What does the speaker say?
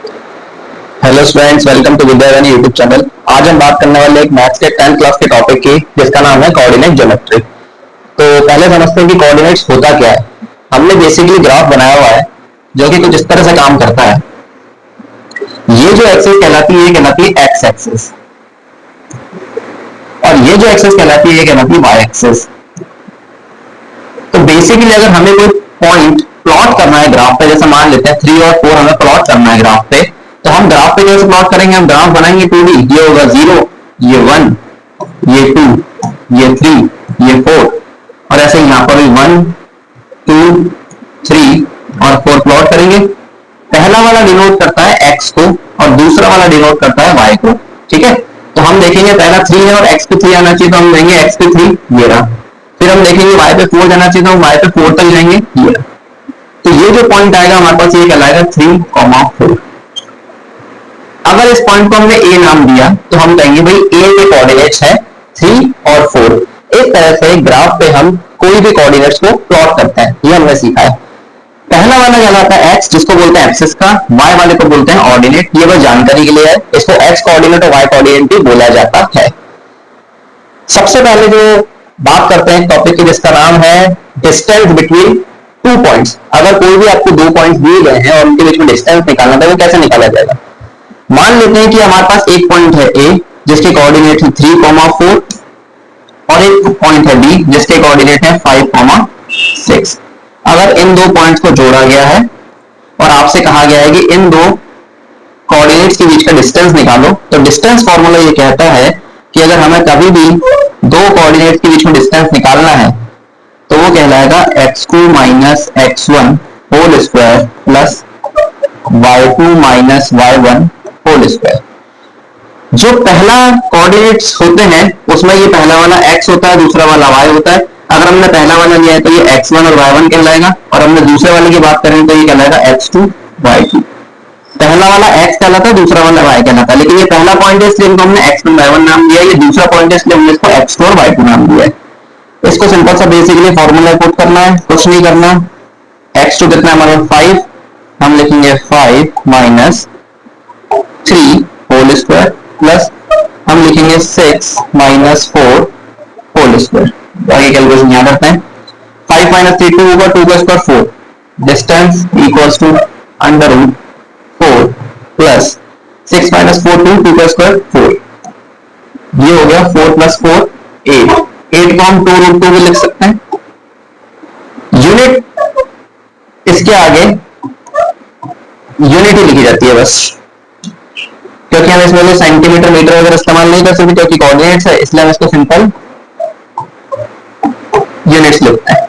Hello students, welcome to Vidyavani YouTube channel. आज हम बात करने वाले एक मैथ्स के 10th क्लास के टॉपिक की, जिसका नाम है कोऑर्डिनेट ज्योमेट्री। तो पहले समझते हैं कि कोऑर्डिनेट्स होता क्या है। हमने बेसिकली ग्राफ बनाया हुआ है जो कि कुछ इस तरह से काम करता है। ये जो एक्सिस कहलाती है, ये कहलाती है एक्स एक्सिस, और ये जो एक्सिस कहलाती है, ये कहलाती है वाई एक्सिस। तो बेसिकली अगर हमें कोई पॉइंट प्लॉट करना है ग्राफ पे, जैसे मान लेते हैं 3 और 4 हमें प्लॉट करना है ग्राफ पे, तो हम ग्राफ पे कैसे प्लॉट करेंगे? हम ग्राफ बनाएंगे 2D। ये होगा 0, ये 1, ये 2, ये 3, ये 4, और ऐसे यहां पर भी 1, 2, 3 और 4 प्लॉट करेंगे। पहला वाला डिनोट करता है x को और दूसरा वाला डिनोट करता है y को। ठीक है, तो हम देखेंगे पहला 3 है और x पे 3 आना चाहिए, तो हम देंगे x पे 3, ये रहा। फिर हम देखेंगे y पे 4 जाना चाहिए, तो हम y पे 4 तक जाएंगे, ये। तो ये जो पॉइंट आएगा हमारे पास, ये कहलाएगा 3,4। अगर इस पॉइंट को हमने a नाम दिया तो हम कहेंगे भाई a के कोऑर्डिनेट्स है 3 और 4। इस तरह से ग्राफ पे हम कोई भी कोऑर्डिनेट्स को प्लॉट करते हैं, ये हमने सीखा है। पहला वाला कहलाता है x, जिसको बोलते हैं एक्सिस का। y वाले को बोलते हैं ऑर्डिनेट। ये बस जानकारी के लिए है, इसको x कोऑर्डिनेट और y कोऑर्डिनेट भी बोला जाता है। सबसे पहले जो बात करते हैं टॉपिक की, जिसका नाम है डिस्टेंस बिटवीन टू पॉइंट्स। अगर कोई भी आपको दो पॉइंट्स दिए गए हैं और उनके बीच में डिस्टेंस निकालना है, वो कैसे निकाला जाएगा? मान लेते हैं कि हमारे पास एक पॉइंट है a, जिसके कोऑर्डिनेट है 3,4, और एक पॉइंट है b, जिसके कोऑर्डिनेट है 5,6। अगर इन दो पॉइंट्स को जोड़ा गया है और आपसे कहा गया है कि इन दो कोऑर्डिनेट्स के बीच का डिस्टेंस निकालो, तो डिस्टेंस फॉर्मूला ये कहता है कि अगर हमें कभी भी दो कोऑर्डिनेट्स के बीच में डिस्टेंस निकालना है, तो वो कहलाएगा x2 minus x1 whole square plus y2 minus y1 whole square. जो पहला कोऑर्डिनेट्स होते हैं उसमें ये पहला वाला x होता है, दूसरा वाला y होता है। अगर हमने पहला वाला लिया है तो ये x1 और y1 कहलाएगा, और हमने दूसरे वाले की बात करें तो ये कहलाएगा x2 y2। पहला वाला x कहलाता है, दूसरा वाला y कहलाता है। लेकिन ये पहला पॉइंट है इसलिए इनको हमने x1 y1 नाम दिया है, ये दूसरा पॉइंट है इसलिए हमने इसको x2 और y2 नाम दिया है। इसको सिंपल सा बेसिकली फॉर्मूला पुट करना है, कुछ नहीं करना। x2 कितना हमारा 5, हम लिखेंगे 5 माइनस 3 होल स्क्वायर प्लस हम लिखेंगे 6 माइनस 4 होल स्क्वायर। आगे कैलकुलेशन यहाँ करते हैं। 5 माइनस 3 2 होगा, 2 का square 4। Distance equals to under root 4 plus 6 minus 4 2 का स्क्वायर 4। ये हो गया 4 प्लस 4 8। 8 को हम 2 रूट 2 भी लिख सकते हैं। यूनिट इसके आगे यूनिट ही लिखी जाती है बस, क्योंकि हम इसमें सेंटीमीटर मीटर वगैरह इस्तेमाल नहीं कर सकते, क्योंकि कोऑर्डिनेट्स है, इसलिए हम इसको सिंपल यूनिट्स लिखते हैं।